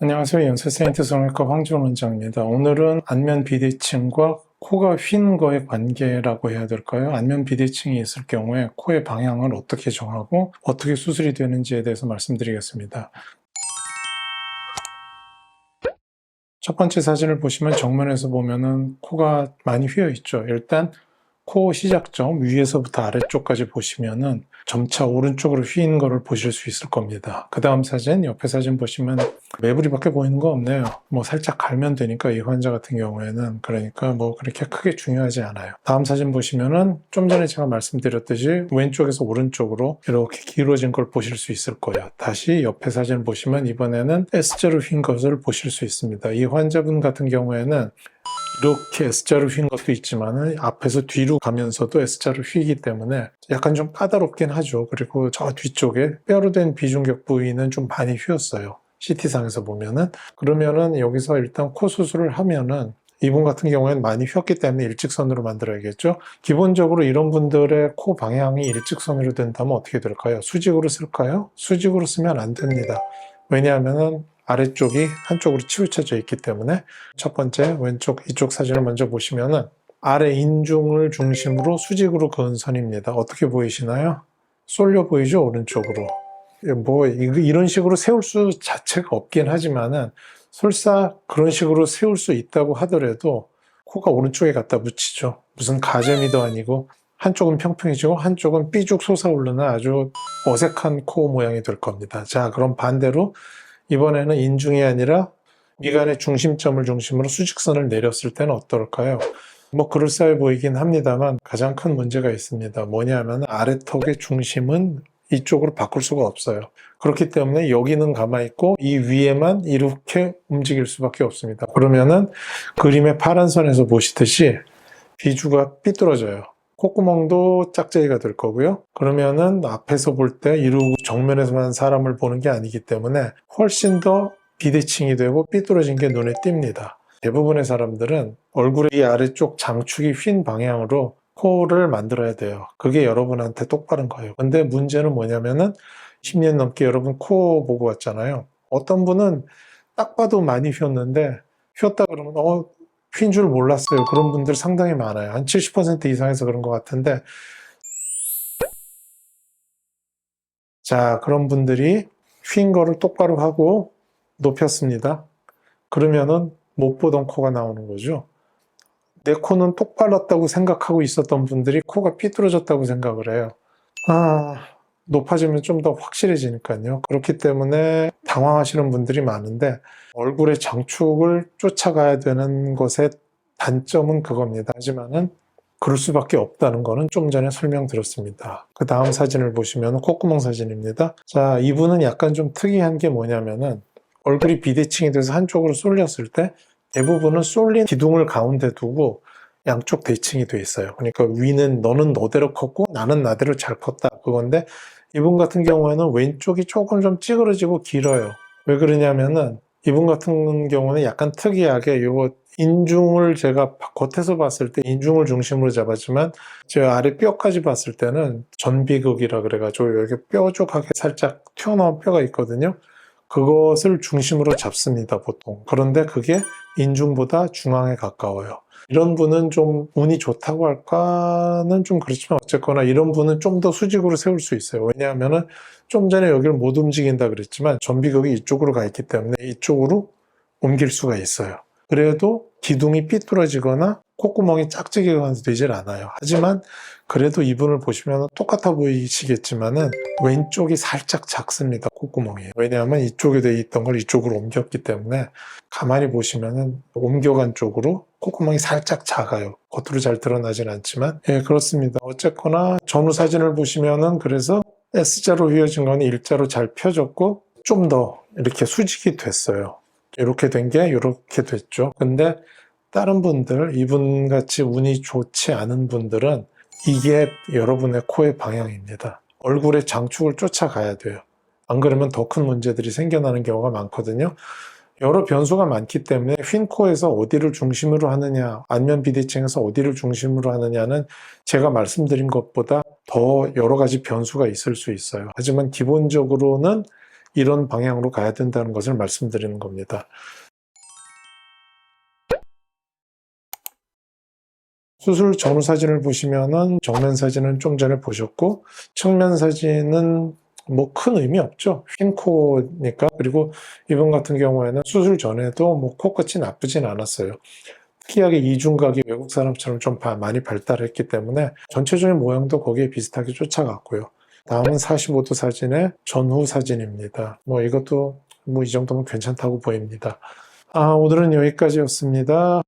안녕하세요. 연세세인트 성형외과 황지원 원장입니다. 오늘은 안면 비대칭과 코가 휜 거의 관계라고 해야 될까요? 안면 비대칭이 있을 경우에 코의 방향을 어떻게 정하고 어떻게 수술이 되는지에 대해서 말씀드리겠습니다. 첫 번째 사진을 보시면 정면에서 보면은 코가 많이 휘어 있죠. 일단 코 시작점 위에서부터 아래쪽까지 보시면은 점차 오른쪽으로 휘인 거를 보실 수 있을 겁니다. 그 다음 사진, 옆에 사진 보시면 매부리밖에 보이는 거 없네요. 뭐 살짝 갈면 되니까 이 환자 같은 경우에는 그러니까 뭐 그렇게 크게 중요하지 않아요. 다음 사진 보시면은 좀 전에 제가 말씀드렸듯이 왼쪽에서 오른쪽으로 이렇게 길어진 걸 보실 수 있을 거예요. 다시 옆에 사진 보시면 이번에는 S자로 휜 것을 보실 수 있습니다. 이 환자분 같은 경우에는 이렇게 S자로 휜 것도 있지만 앞에서 뒤로 가면서도 S자로 휘기 때문에 약간 좀 까다롭긴 하죠. 그리고 저 뒤쪽에 뼈로 된 비중격 부위는 좀 많이 휘었어요. CT상에서 보면은. 그러면은 여기서 일단 코 수술을 하면은 이분 같은 경우에는 많이 휘었기 때문에 일직선으로 만들어야겠죠. 기본적으로 이런 분들의 코 방향이 일직선으로 된다면 어떻게 될까요? 수직으로 쓸까요? 수직으로 쓰면 안 됩니다. 왜냐하면은 아래쪽이 한쪽으로 치우쳐져 있기 때문에. 첫 번째 왼쪽 이쪽 사진을 먼저 보시면은 아래 인중을 중심으로 수직으로 그은 선입니다. 어떻게 보이시나요? 쏠려 보이죠? 오른쪽으로. 뭐 이런 식으로 세울 수 자체가 없긴 하지만은 설사 그런 식으로 세울 수 있다고 하더라도 코가 오른쪽에 갖다 붙이죠. 무슨 가재미도 아니고 한쪽은 평평해지고 한쪽은 삐죽 솟아오르는 아주 어색한 코 모양이 될 겁니다. 자, 그럼 반대로 이번에는 인중이 아니라 미간의 중심점을 중심으로 수직선을 내렸을 때는 어떨까요? 뭐 그럴싸해 보이긴 합니다만 가장 큰 문제가 있습니다. 뭐냐면 아래턱의 중심은 이쪽으로 바꿀 수가 없어요. 그렇기 때문에 여기는 가만히 있고 이 위에만 이렇게 움직일 수밖에 없습니다. 그러면은 그림의 파란 선에서 보시듯이 비주가 삐뚤어져요. 콧구멍도 짝짝이가 될 거고요. 그러면은 앞에서 볼 때 이루고 정면에서만 사람을 보는 게 아니기 때문에 훨씬 더 비대칭이 되고 삐뚤어진 게 눈에 띕니다. 대부분의 사람들은 얼굴의 이 아래쪽 장축이 휜 방향으로 코를 만들어야 돼요. 그게 여러분한테 똑바른 거예요. 근데 문제는 뭐냐면은 10년 넘게 여러분 코 보고 왔잖아요. 어떤 분은 딱 봐도 많이 휘었는데 휘었다 그러면 휜 줄 몰랐어요. 그런 분들 상당히 많아요. 한 70% 이상에서 그런 것 같은데, 자, 그런 분들이 휜 거를 똑바로 하고 높였습니다. 그러면은 못 보던 코가 나오는 거죠. 내 코는 똑발랐다고 생각하고 있었던 분들이 코가 삐뚤어졌다고 생각을 해요. 높아지면 좀 더 확실해지니까요. 그렇기 때문에 당황하시는 분들이 많은데 얼굴의 장축을 쫓아가야 되는 것의 단점은 그겁니다. 하지만은 그럴 수밖에 없다는 거는 좀 전에 설명드렸습니다. 그 다음 사진을 보시면 콧구멍 사진입니다. 자, 이분은 약간 좀 특이한 게 뭐냐면은 얼굴이 비대칭이 돼서 한쪽으로 쏠렸을 때 대부분은 쏠린 기둥을 가운데 두고 양쪽 대칭이 돼 있어요. 그러니까 위는 너는 너대로 컸고 나는 나대로 잘 컸다. 그건데 이분 같은 경우에는 왼쪽이 조금 좀 찌그러지고 길어요. 왜 그러냐면은 이분 같은 경우는 약간 특이하게 요 인중을 제가 겉에서 봤을 때 인중을 중심으로 잡았지만 제 아래 뼈까지 봤을 때는 전비극이라 그래가지고 여기 뾰족하게 살짝 튀어나온 뼈가 있거든요. 그것을 중심으로 잡습니다, 보통. 그런데 그게 인중보다 중앙에 가까워요. 이런 분은 좀 운이 좋다고 할까는 좀 그렇지만 어쨌거나 이런 분은 좀 더 수직으로 세울 수 있어요. 왜냐하면은 좀 전에 여기를 못 움직인다 그랬지만 전비극이 이쪽으로 가 있기 때문에 이쪽으로 옮길 수가 있어요. 그래도 기둥이 삐뚤어지거나 콧구멍이 짝짝이가 되질 않아요. 하지만 그래도 이분을 보시면 똑같아 보이시겠지만은 왼쪽이 살짝 작습니다. 콧구멍이. 왜냐하면 이쪽에 돼 있던 걸 이쪽으로 옮겼기 때문에 가만히 보시면은 옮겨간 쪽으로 콧구멍이 살짝 작아요. 겉으로 잘 드러나진 않지만 예, 그렇습니다. 어쨌거나 전후 사진을 보시면은 그래서 S자로 휘어진 거는 일자로 잘 펴졌고 좀 더 이렇게 수직이 됐어요. 이렇게 된 게 이렇게 됐죠. 근데 다른 분들, 이분 같이 운이 좋지 않은 분들은 이게 여러분의 코의 방향입니다. 얼굴의 장축을 쫓아가야 돼요. 안 그러면 더 큰 문제들이 생겨나는 경우가 많거든요. 여러 변수가 많기 때문에 휜 코에서 어디를 중심으로 하느냐, 안면 비대칭에서 어디를 중심으로 하느냐는 제가 말씀드린 것보다 더 여러 가지 변수가 있을 수 있어요. 하지만 기본적으로는 이런 방향으로 가야 된다는 것을 말씀드리는 겁니다. 수술 전후 사진을 보시면은 정면 사진은 좀 전에 보셨고 측면 사진은 뭐 큰 의미 없죠. 휜 코니까. 그리고 이분 같은 경우에는 수술 전에도 뭐 코끝이 나쁘진 않았어요. 특이하게 이중각이 외국 사람처럼 좀 많이 발달했기 때문에 전체적인 모양도 거기에 비슷하게 쫓아갔고요. 다음은 45도 사진의 전후 사진입니다. 뭐 이것도 뭐 이 정도면 괜찮다고 보입니다. 오늘은 여기까지였습니다.